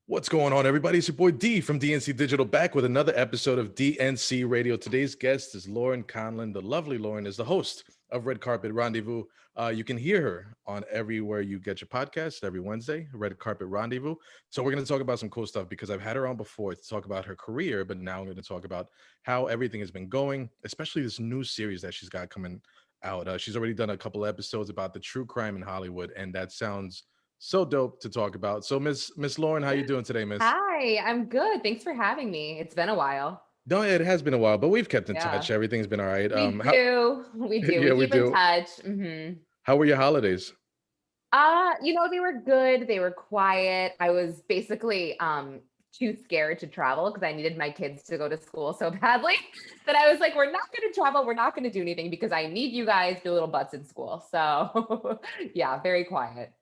What's going on, everybody? It's your boy D from DNC Digital back with another episode of DNC Radio. Today's guest is Lauren Conlin. The lovely Lauren is the host of Red Carpet Rendezvous. You can hear her on everywhere you get your podcast every Wednesday, Red Carpet Rendezvous. So we're going to talk about some cool stuff because I've had her on before to talk about her career, but now I'm going to talk about how everything has been going, especially this new series that she's got coming out. She's already done a couple episodes about the true crime in Hollywood, and that sounds so dope to talk about. So Miss Lauren, how you doing today, Miss? Hi, I'm good. Thanks for having me. It's been a while. No, it has been a while, but we've kept in Yeah, touch. Everything's been all right. we How do. We do. yeah, We we keep in do. touch. How were your holidays? They were good. They were quiet. I was basically too scared to travel because I needed my kids to go to school so badly that I was like, we're not going to travel. We're not going to do anything because I need you guys, your little butts in school. So yeah, very quiet.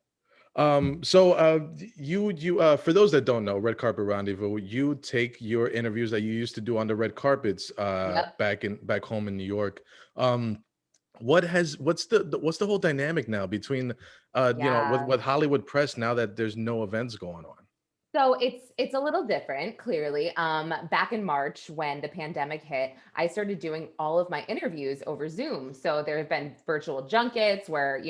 You for those that don't know, Red Carpet Rendezvous, you take your interviews that you used to do on the red carpets Yep. back home in New York. Um, what's the whole dynamic now between Yeah. with Hollywood press now that there's no events going on? So it's a little different, clearly. Back in March when the pandemic hit, I started doing all of my interviews over Zoom. So there have been virtual junkets where,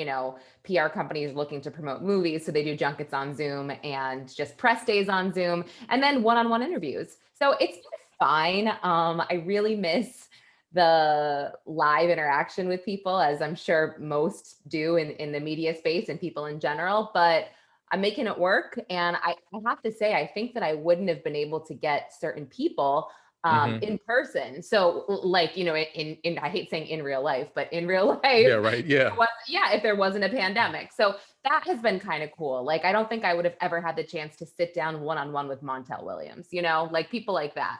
PR companies looking to promote movies, so they do junkets on Zoom and just press days on Zoom, and then one-on-one interviews. So it's been fine. I really miss the live interaction with people, as I'm sure most do in the media space and people in general, but I'm making it work. And I have to say, I think that I wouldn't have been able to get certain people Hmm. in person. So like, in I hate saying in real life, but in real Yeah, life, right. Yeah. if there wasn't a pandemic. So that has been kind of cool. Like, I don't think I would have ever had the chance to sit down one-on-one with Montel Williams, like people like that.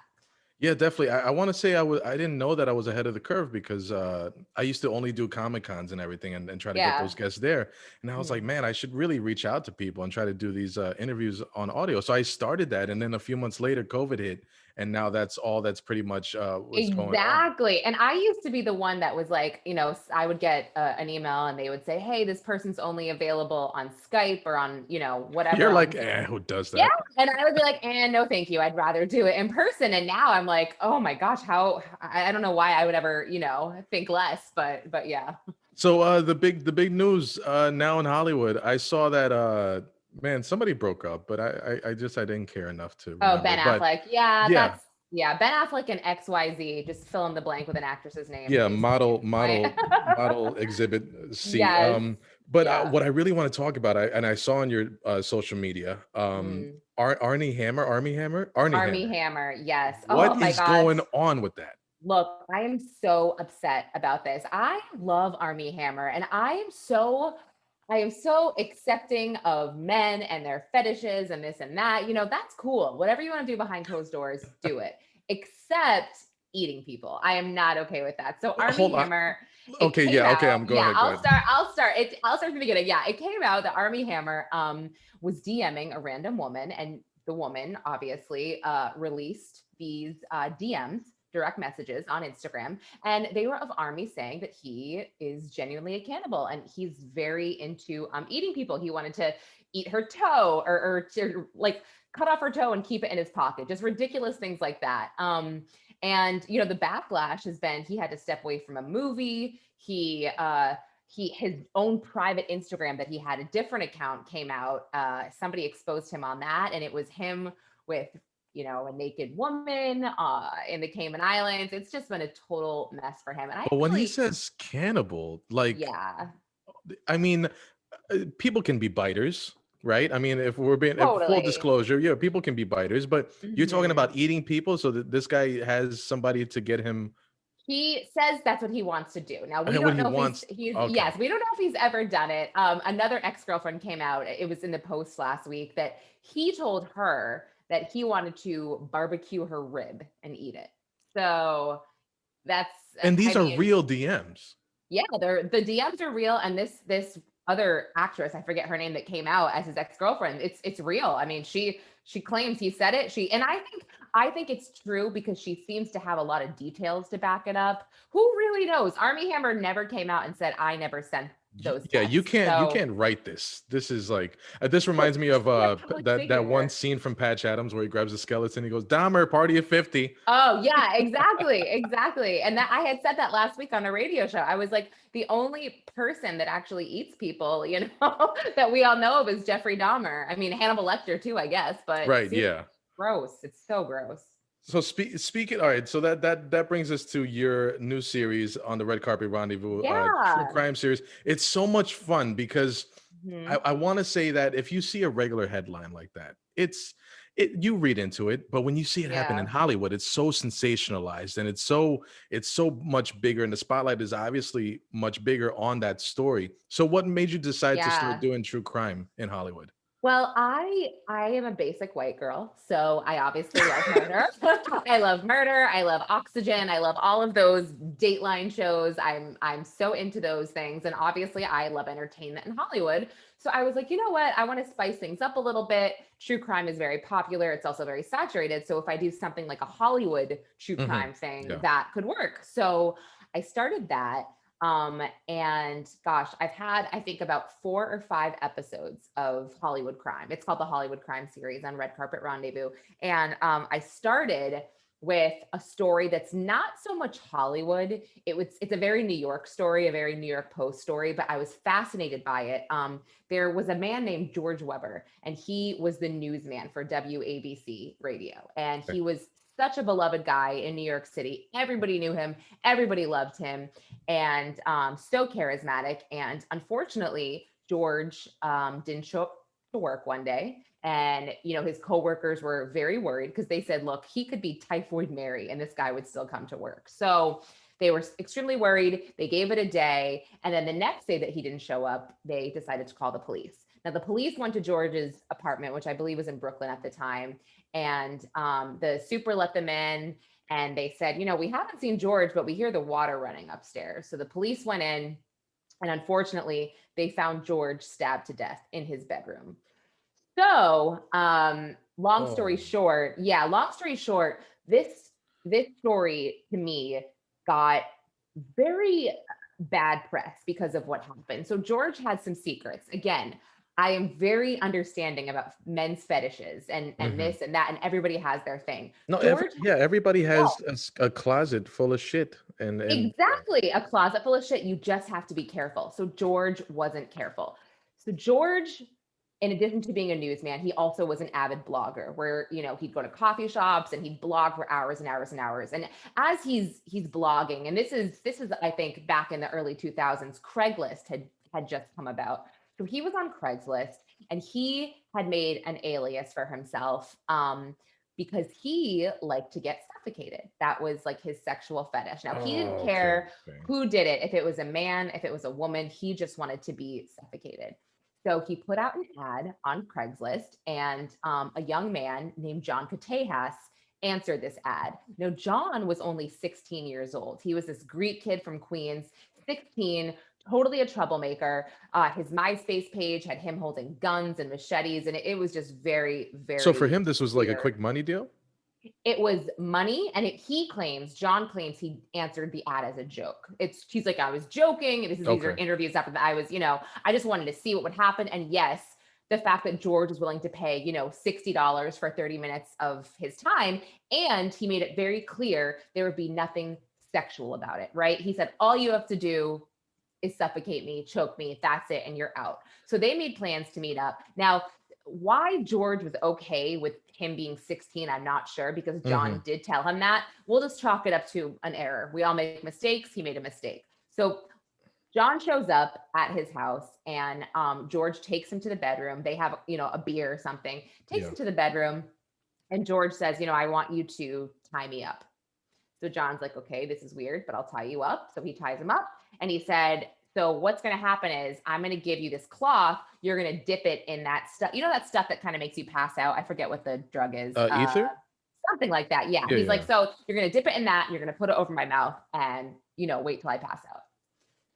Yeah, definitely. I want to say I didn't know that I was ahead of the curve because I used to only do Comic Cons and everything and try to get Yeah. those guests there. And I was like, Mhm. man, I should really reach out to people and try to do these interviews on audio. So I started that, and then a few months later, COVID hit, and now that's all that's pretty much what's going on. Exactly. And I used to be the one that was like, I would get an email and they would say, hey, this person's only available on Skype or on, whatever You're on like, Zoom. who does Yeah. that? And I would be like, no, thank you. I'd rather do it in person. And now I'm like, oh my gosh, how I don't know why I would ever, think less, but yeah. So the big news now in Hollywood, I saw that man, somebody broke up, but I didn't care enough to Oh, remember. Ben But Affleck. Yeah, yeah, Ben Affleck and XYZ. Just fill in the blank with an actress's name, yeah, please. Thank you. model exhibit C. Yes. But Yeah. what I really want to talk about, I saw on your social media, Mm. Arnie Army Hammer. Hammer. Yes. Oh What my is gosh. going on with that? Look, I am so upset about this. I love Army Hammer and I am so accepting of men and their fetishes and this and that. That's cool. Whatever you want to do behind closed doors, do it. Except eating people. I am not okay with that. So Army Hold on. Hammer, it Okay, came yeah, okay, out. I'm go Yeah, ahead, go I'll ahead. start. I'll start from the beginning. Yeah, it came out that Army Hammer was DMing a random woman, and the woman obviously released these DMs, direct messages on Instagram, and they were of Army saying that he is genuinely a cannibal and he's very into eating people. He wanted to eat her toe or to like cut off her toe and keep it in his pocket. Just ridiculous things like that. And the backlash has been he had to step away from a movie. He his own private Instagram that he had, a different account came out. Somebody exposed him on that, and it was him with a naked woman in the Cayman Islands. It's just been a total mess for him. And I But when he actually, says cannibal, like, yeah, I mean, people can be biters, right? I mean, if full totally. disclosure, yeah, people can be biters, but you're talking Mhm. about eating people, so that this guy has somebody to get him He says that's what he wants to do. Now we what don't he know if wants. Okay. yes, we don't know if he's ever done it. Another ex-girlfriend came out. It was in the post last week that he told her that he wanted to barbecue her rib and eat it. So that's, And I these are mean, real DMs. yeah, the DMs are real, and this other actress, I forget her name, that came out as his ex-girlfriend. It's real. I mean, she claims he said it. And I think it's true because she seems to have a lot of details to back it up. Who really knows? Army Hammer never came out and said I never sent those Yeah, you texts. can't you So can't write this. This is like this reminds me of you're a public that one figure. scene from Patch Adams where he grabs a skeleton, he goes, Dahmer, party of 50. Oh yeah, exactly, exactly. And that I had said that last week on a radio show. I was like, the only person that actually eats people, that we all know of is Jeffrey Dahmer. I mean, Hannibal Lecter too, I guess, but Right, seriously, yeah. gross. It's so gross. So speaking, all right. So that brings us to your new series on the Red Carpet Rendezvous, true Yeah. crime series. It's so much fun because Mhm. I want to say that if you see a regular headline like that, you read into it, but when you see it happen in Yeah. Hollywood, it's so sensationalized and it's so much bigger, and the spotlight is obviously much bigger on that story. So what made you decide to start Yeah. doing true crime in Hollywood? Well, I am a basic white girl, so I obviously love murder. I love murder. I love Oxygen. I love all of those Dateline shows. I'm so into those things, and obviously I love entertainment in Hollywood. So I was like, you know what? I want to spice things up a little bit. True crime is very popular. It's also very saturated. So if I do something like a Hollywood true Hmm. crime thing, Yeah. that could work. So I started that. And gosh, I've had, I think, about 4 or 5 episodes of Hollywood crime. It's called the Hollywood Crime series on Red Carpet Rendezvous. And I started with a story that's not so much Hollywood. It's a very New York story, a very New York Post story, but I was fascinated by it. There was a man named George Weber, and he was the newsman for WABC radio. And Okay. he was such a beloved guy in New York City. Everybody knew him, everybody loved him, and so charismatic. And unfortunately, George didn't show up to work one day. And his coworkers were very worried because they said, look, he could be Typhoid Mary and this guy would still come to work. So they were extremely worried. They gave it a day. And then the next day that he didn't show up, they decided to call the police. Now, the police went to George's apartment, which I believe was in Brooklyn at the time. And the super let them in. And they said, we haven't seen George, but we hear the water running upstairs. So the police went in, and unfortunately, they found George stabbed to death in his bedroom. So, Oh. long story short, this story to me got very bad press because of what happened. So George had some secrets. Again, I am very understanding about men's fetishes and Hmm. this and that, and everybody has their thing. No, George yeah, everybody had has a closet full of shit, and yeah. exactly a closet full of shit. You just have to be careful. So George wasn't careful. So George, in addition to being a newsman, he also was an avid blogger where, he'd go to coffee shops and he'd blog for hours and hours and hours. And as he's blogging, and this is I think back in the early 2000s, Craigslist had just come about. So he was on Craigslist and he had made an alias for himself. Because he liked to get suffocated. That was like his sexual fetish. Now, he didn't Oh, okay, care okay. who did it, if it was a man, if it was a woman, he just wanted to be suffocated. So he put out an ad on Craigslist, and a young man named John Catejas answered this ad. Now, John was only 16 years old. He was this Greek kid from Queens, 16, totally a troublemaker. His MySpace page had him holding guns and machetes, and it was just very, So for very him, this was like a weird. quick money deal? It was money, and John claims he answered the ad as a joke. He's like, I was joking. These are Okay. interviews after that. I just wanted to see what would happen. And yes, the fact that George was willing to pay, $60 for 30 minutes of his time, and he made it very clear there would be nothing sexual about it, right? He said, all you have to do is suffocate me, choke me, that's it, and you're out. So they made plans to meet up. Now, why George was okay with him being 16, I'm not sure, because John Hmm. did tell him that. We'll just chalk it up to an error. We all make mistakes. He made a mistake. So John shows up at his house, and George takes him to the bedroom. They have, a beer or something, takes Yeah. him to the bedroom. And George says, I want you to tie me up. So John's like, okay, this is weird, but I'll tie you up. So he ties him up, and he said, so what's going to happen is I'm going to give you this cloth. You're going to dip it in that stuff. That stuff that kind of makes you pass out. I forget what the drug is. Ether? Something like that. Yeah. Yeah, He's like, yeah. so you're going to dip it in that. You're going to put it over my mouth and, wait till I pass out.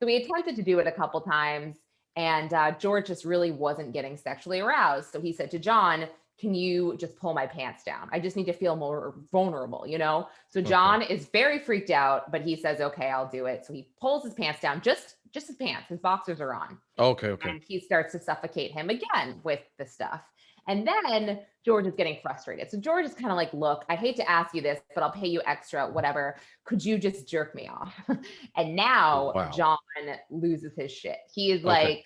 So we attempted to do it a couple times, and George just really wasn't getting sexually aroused. So he said to John, can you just pull my pants down? I just need to feel more vulnerable. So Okay. John is very freaked out, but he says, okay, I'll do it. So he pulls his pants down, just just his pants, his boxers are on. Okay. And he starts to suffocate him again with the stuff. And then George is getting frustrated. So George is kind of like, look, I hate to ask you this, but I'll pay you extra, whatever. Could you just jerk me off? And now Wow. John loses his shit. He is Okay. like,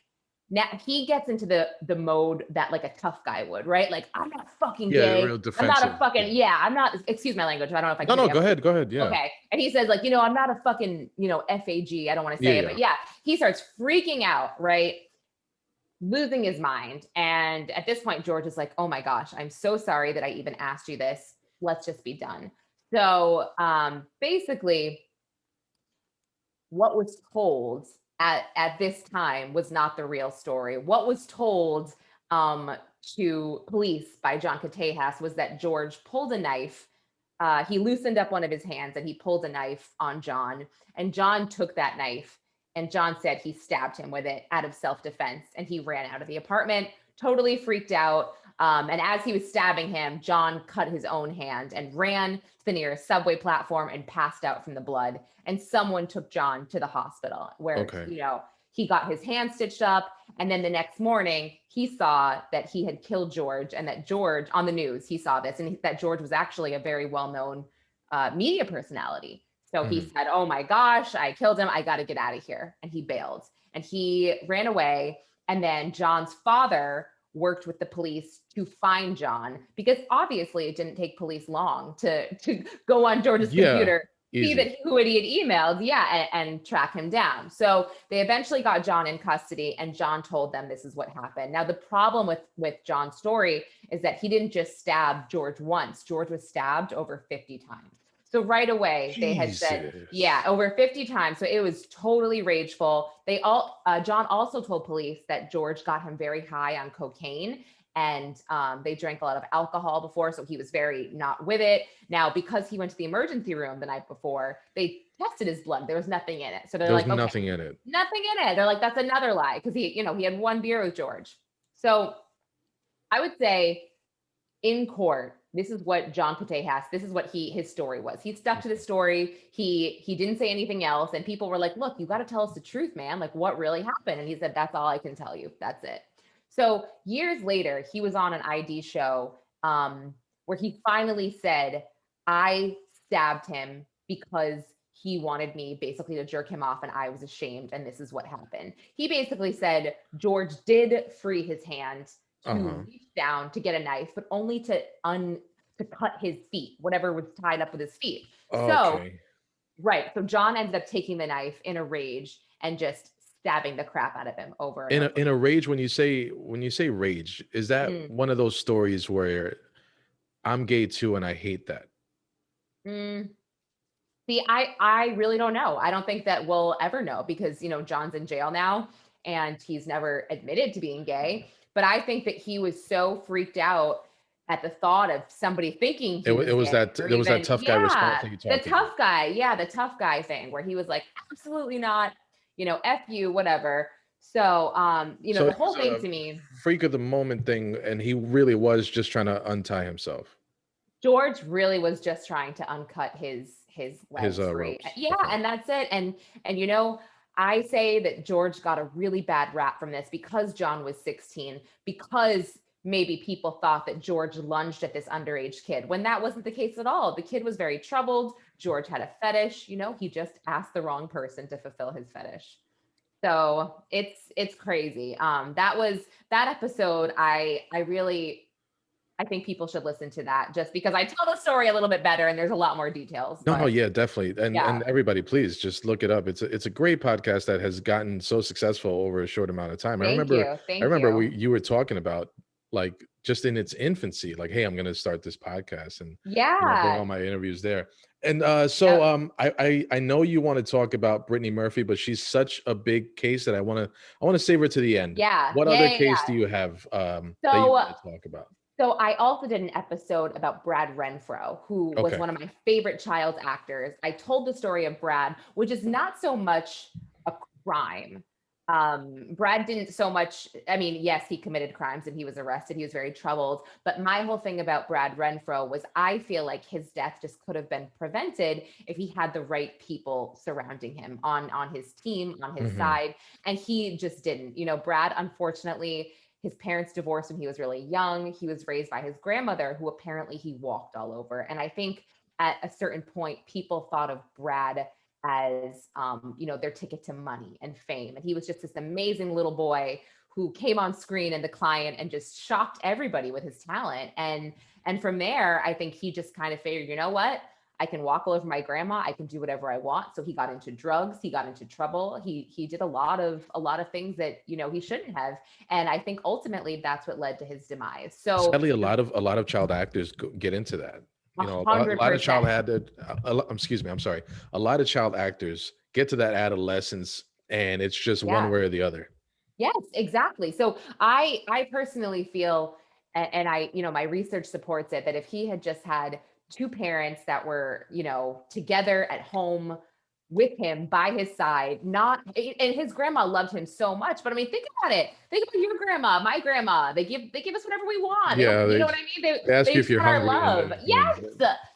now he gets into the mode that like a tough guy would, right? Like, I'm not fucking Yeah, gay. real I'm not a defensive. fucking, I'm not, excuse my language. I don't know if I can No, say go ahead. Yeah. Okay. And he says, like, I'm not a fucking, FAG. I don't want to say it, but he starts freaking out, right? Losing his mind. And at this point, George is like, oh my gosh, I'm so sorry that I even asked you this. Let's just be done. So basically, what was told at this time was not the real story. What was told to police by John Catejas was that George pulled a knife. He loosened up one of his hands and he pulled a knife on John. And John took that knife. And John said he stabbed him with it out of self-defense, and he ran out of the apartment, totally freaked out. And as he was stabbing him, John cut his own hand and ran to the nearest subway platform and passed out from the blood. And someone took John to the hospital where, he got his hand stitched up. And then the next morning, he saw that he had killed George, and that George, on the news, he saw this, and that George was actually a very well-known media personality. So he said, oh my gosh, I killed him. I got to get out of here. And he bailed and he ran away. And then John's father worked with the police to find John, because obviously it didn't take police long to go on George's computer, see that who he had emailed, and track him down. So they eventually got John in custody, and John told them this is what happened. Now, the problem with John's story is that he didn't just stab George once. George was stabbed over 50 times. So right away, they had said, over 50 times. So it was totally rageful. John also told police that George got him very high on cocaine, and they drank a lot of alcohol before. So he was very not with it. Now, because he went to the emergency room the night before, they tested his blood. There was nothing in it. So they're like, okay, nothing in it. Nothing in it. They're like, that's another lie, because he had one beer with George. So I would say in court, this is what John Catejas, this is what his story was. He stuck to the story. He didn't say anything else. And people were like, look, you got to tell us the truth, man. Like, what really happened? And he said, that's all I can tell you. That's it. So years later, he was on an ID show where he finally said, I stabbed him because he wanted me basically to jerk him off, and I was ashamed. And this is what happened. He basically said George did free his hand to reach down to get a knife, but only to cut his feet, whatever was tied up with his feet. So John ended up taking the knife in a rage and just stabbing the crap out of him over and over. In a rage. When you say rage, is that one of those stories where I'm gay too and I hate that? See, I really don't know. I don't think that we'll ever know, because John's in jail now and he's never admitted to being gay. But I think that he was so freaked out at the thought of somebody thinking it was that tough guy response that you talked about. The tough guy thing, where he was like, absolutely not, F you, whatever. So, so the whole thing to me, freak of the moment thing, and he really was just trying to untie himself. George really was just trying to uncut his legs free. And that's it. And I say that George got a really bad rap from this because John was 16, because maybe people thought that George lunged at this underage kid, when that wasn't the case at all. The kid was very troubled. George had a fetish, he just asked the wrong person to fulfill his fetish. So it's crazy. That episode. I think people should listen to that, just because I tell the story a little bit better and there's a lot more details. No, yeah, definitely. And everybody, please just look it up. It's a great podcast that has gotten so successful over a short amount of time. I remember you were talking about, like, just in its infancy, like, hey, I'm going to start this podcast and bring all my interviews there. And I know you want to talk about Brittany Murphy, but she's such a big case that I want to save her to the end. What other case do you have that you want to talk about? So I also did an episode about Brad Renfrow, who was one of my favorite child actors. I told the story of Brad, which is not so much a crime. Brad didn't so much, I mean, yes, he committed crimes and he was arrested. He was very troubled. But my whole thing about Brad Renfrow was I feel like his death just could have been prevented if he had the right people surrounding him on his team, on his Hmm. side. And he just didn't. Brad, unfortunately, his parents divorced when he was really young. He was raised by his grandmother, who apparently he walked all over. And I think at a certain point, people thought of Brad as their ticket to money and fame, and he was just this amazing little boy who came on screen in The Client and just shocked everybody with his talent. And from there, I think he just kind of figured, you know what, I can walk all over my grandma, I can do whatever I want. So he got into drugs, he got into trouble, he did a lot of things that he shouldn't have. And I think ultimately that's what led to his demise. So Sadly, a lot of child actors get into that. a A hundred lot of child percent. had excuse me, I'm sorry. A lot of child actors get to that adolescence, and it's just one Yeah. way or the other. Yes, exactly. So I personally feel, and I, my research supports it, that if he had just had two parents that were, together at home with him by his side, not, and his grandma loved him so much. But I mean, think about it. Think about your grandma, my grandma. They give us whatever we want. They don't, Yeah, you they know what I mean? They they ask you they if you're accept our hungry, and love. then Yes.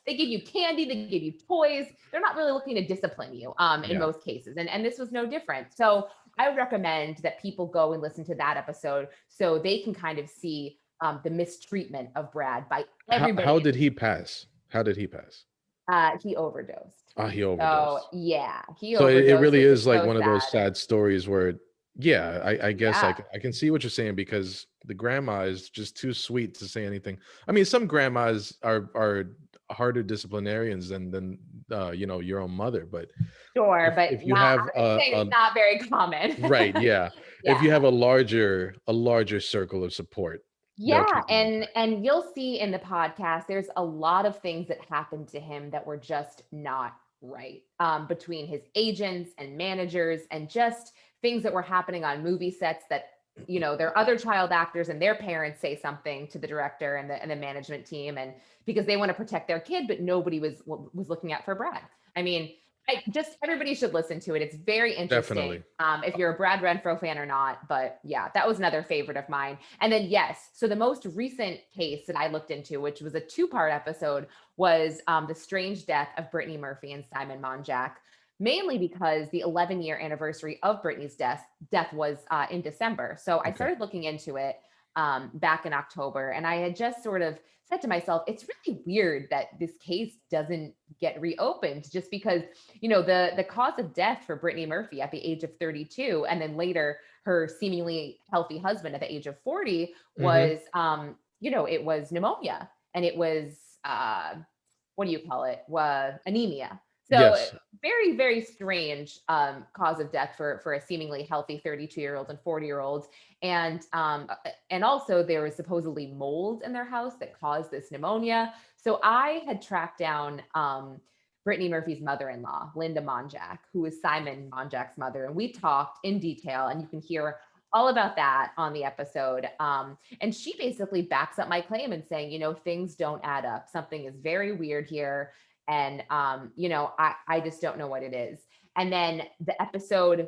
They give you candy, they give you toys. They're not really looking to discipline you in yeah. most cases. And this was no different. So I would recommend that people go and listen to that episode so they can kind of see the mistreatment of Brad by How everybody. did he pass? How did he pass? He overdosed. Ah, he So overdosed. yeah, he So it overdosed, really which is is like so one of those sad. sad stories where, yeah, I guess Yeah. I can see what you're saying, because the grandma is just too sweet to say anything. I mean, some grandmas are harder disciplinarians than your own mother, but Sure, if but you not, have I'm just saying it's not very common. right, yeah, if Yeah. you have a larger circle of support, they'll Yeah, keep you on and track. and you'll see in the podcast there's a lot of things that happened to him that were just not right. Between his agents and managers and just things that were happening on movie sets that their other child actors and their parents say something to the director and the management team, and because they want to protect their kid, but nobody was looking out for Brad. I mean, everybody should listen to it. It's very interesting. Definitely. If you're a Brad Renfro fan or not, but yeah, that was another favorite of mine. And then, yes, so the most recent case that I looked into, which was a two-part episode, was the strange death of Brittany Murphy and Simon Monjack, mainly because the 11-year anniversary of Brittany's death was in December. So I Okay. started looking into it back in October, and I had just sort of said to myself, it's really weird that this case doesn't get reopened, just because the cause of death for Brittany Murphy at the age of 32, and then later her seemingly healthy husband at the age of 40, Hmm. was it was pneumonia, and it was what do you call it? Anemia. So Yes. very, very strange cause of death for a seemingly healthy 32-year-old and 40-year-old. And also there was supposedly mold in their house that caused this pneumonia. So I had tracked down Brittany Murphy's mother-in-law, Linda Monjack, who is Simon Monjack's mother. And we talked in detail, and you can hear all about that on the episode. And she basically backs up my claim and saying, things don't add up. Something is very weird here. And, I just don't know what it is. And then the episode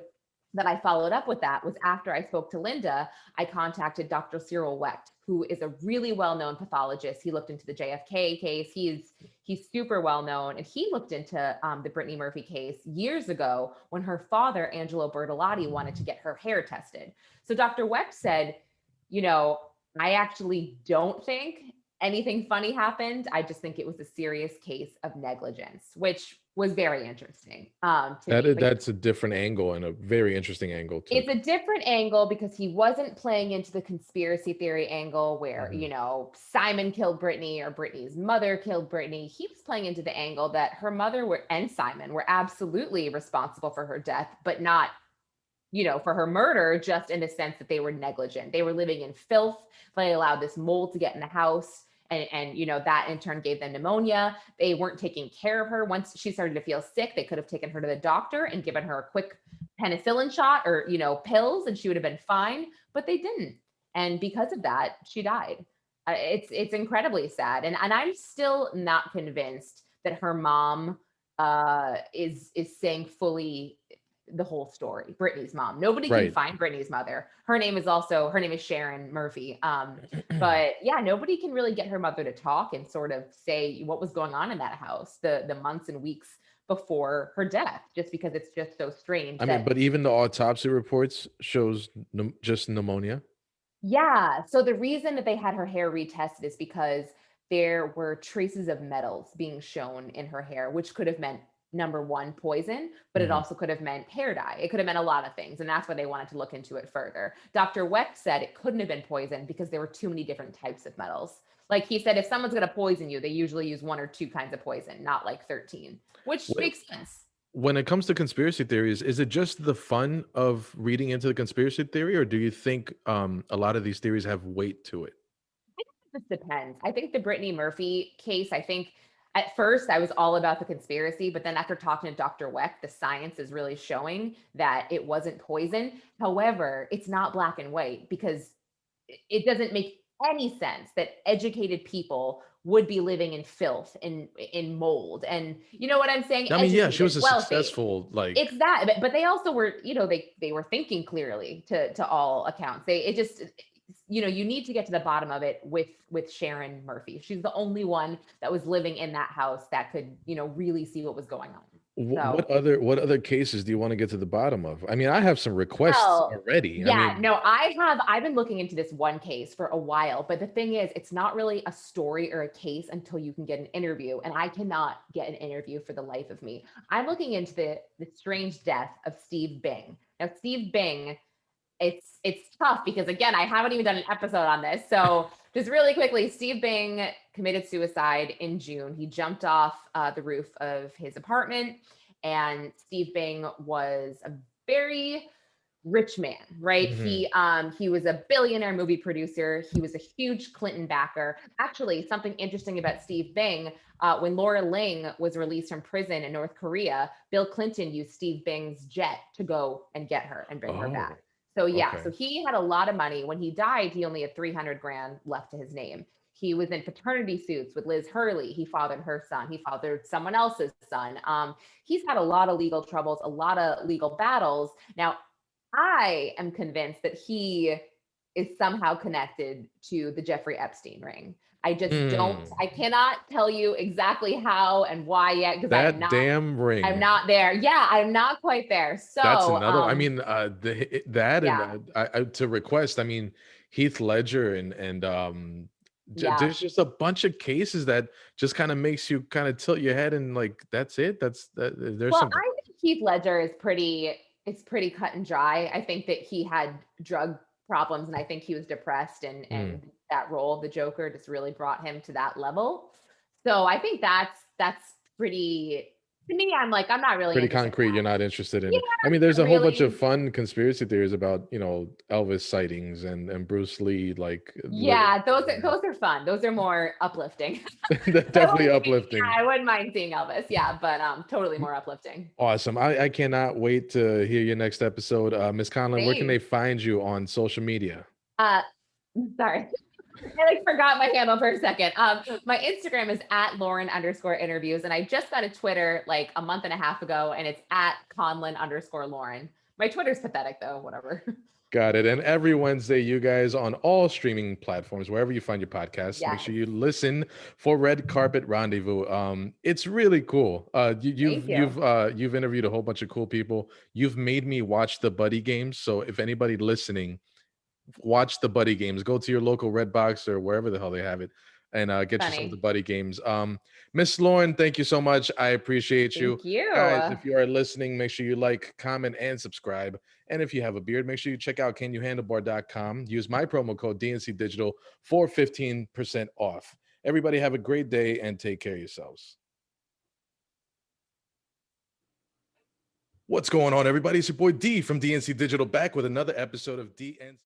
that I followed up with that was after I spoke to Linda, I contacted Dr. Cyril Wecht, who is a really well-known pathologist. He looked into the JFK case. He's super well-known, and he looked into the Brittany Murphy case years ago when her father, Angelo Bertolotti, wanted to get her hair tested. So Dr. Wecht said, you know, I actually don't think anything funny happened. I just think it was a serious case of negligence, which was very interesting to me. But That's a different angle, and a very interesting angle to it's a different angle because he wasn't playing into the conspiracy theory angle where, Mhm. Simon killed Brittany or Brittany's mother killed Brittany. He was playing into the angle that her mother and Simon were absolutely responsible for her death, but not, for her murder, just in the sense that they were negligent. They were living in filth. They allowed this mold to get in the house. And that in turn gave them pneumonia. They weren't taking care of her. Once she started to feel sick, they could have taken her to the doctor and given her a quick penicillin shot or pills, and she would have been fine. But they didn't, and because of that, she died. It's incredibly sad, and I'm still not convinced that her mom is saying fully the whole story. Brittany's mom. Nobody can Right. find Brittany's mother. Her name is Sharon Murphy. But yeah, nobody can really get her mother to talk and sort of say what was going on in that house the months and weeks before her death, just because it's just so strange I mean, that but even the autopsy reports shows just pneumonia. yeah. So the reason that they had her hair retested is because there were traces of metals being shown in her hair, which could have meant number one, poison, but it Mhm. also could have meant hair dye. It could have meant a lot of things. And that's why they wanted to look into it further. Dr. Weck said it couldn't have been poison because there were too many different types of metals. Like he said, if someone's going to poison you, they usually use one or two kinds of poison, not like 13, which Wh- makes sense. When it comes to conspiracy theories, is it just the fun of reading into the conspiracy theory, or do you think a lot of these theories have weight to it? This depends. I think the Brittany Murphy case, I think at first I was all about the conspiracy, but then after talking to Dr. Weck, the science is really showing that it wasn't poison. However, it's not black and white because it doesn't make any sense that educated people would be living in filth in mold. And you know what I'm saying? I mean, yeah, she was Educated, a wealthy. successful like. It's that, but they also were, they were thinking clearly to all accounts. It just, you need to get to the bottom of it with Sharon Murphy. She's the only one that was living in that house that could, really see what was going on. So, What other cases do you want to get to the bottom of? I mean, I have some requests well, already. I yeah, mean, no, I've been looking into this one case for a while, but the thing is, it's not really a story or a case until you can get an interview, and I cannot get an interview for the life of me. I'm looking into the strange death of Steve Bing. Now, Steve Bing, it's tough because again, I haven't even done an episode on this. So just really quickly, Steve Bing committed suicide in June. He jumped off the roof of his apartment, and Steve Bing was a very rich man, right? mhm. He was a billionaire movie producer. He was a huge Clinton backer. Actually, something interesting about Steve Bing, when Laura Ling was released from prison in North Korea, Bill Clinton used Steve Bing's jet to go and get her and bring her back. Oh, So yeah, okay. so he had a lot of money. When he died, he only had 300 grand left to his name. He was in paternity suits with Liz Hurley. He fathered her son. He fathered someone else's son. He's had a lot of legal troubles, a lot of legal battles. Now, I am convinced that he is somehow connected to the Jeffrey Epstein ring. I Mm, cannot tell you exactly how and why yet because that damn I'm ring. not there. Yeah, I'm not quite there. That's So, another. I mean, that and yeah, to request. I mean, Heath Ledger and yeah. there's just a bunch of cases that just kind of makes you kind of tilt your head and like that's it. There's Well, something. I think Heath Ledger is pretty cut and dry. I think that he had drug problems and I think he was depressed Mm. and that role of the Joker just really brought him to that level. So I think that's pretty to me, I'm like, I'm not really Pretty interested concrete, you're not interested in in it. that. I mean, there's Yeah, a not whole bunch of really. fun conspiracy theories about, Elvis sightings and Bruce Lee, like, living Yeah, those are fun. Those are more uplifting. they're definitely uplifting. I wouldn't mind seeing Elvis. Yeah, but totally more uplifting. Awesome. I cannot wait to hear your next episode. Miss Conlin, where can they Same. find you on social media? Uh sorry. I like forgot my handle for a second. My Instagram is at Lauren_interviews, and I just got a Twitter like a month and a half ago, and it's at Conlin_Lauren. My Twitter's pathetic though, whatever. Got it. And every Wednesday, you guys on all streaming platforms, wherever you find your podcasts, make Yes. sure you listen for Red Carpet Rendezvous. It's really cool. Thank you. You've interviewed a whole bunch of cool people. You've made me watch the buddy games. So if anybody listening, watch the buddy games. Go to your local Red Box or wherever the hell they have it, and get you some of the Funny. buddy games. Miss Lauren, thank you so much. I appreciate you, Thank you. guys. If you are listening, make sure you like, comment, and subscribe. And if you have a beard, make sure you check out canyouhandlebar.com. Use my promo code DNC Digital for 15% off. Everybody have a great day and take care of yourselves. What's going on, everybody? It's your boy D from DNC Digital back with another episode of DNC.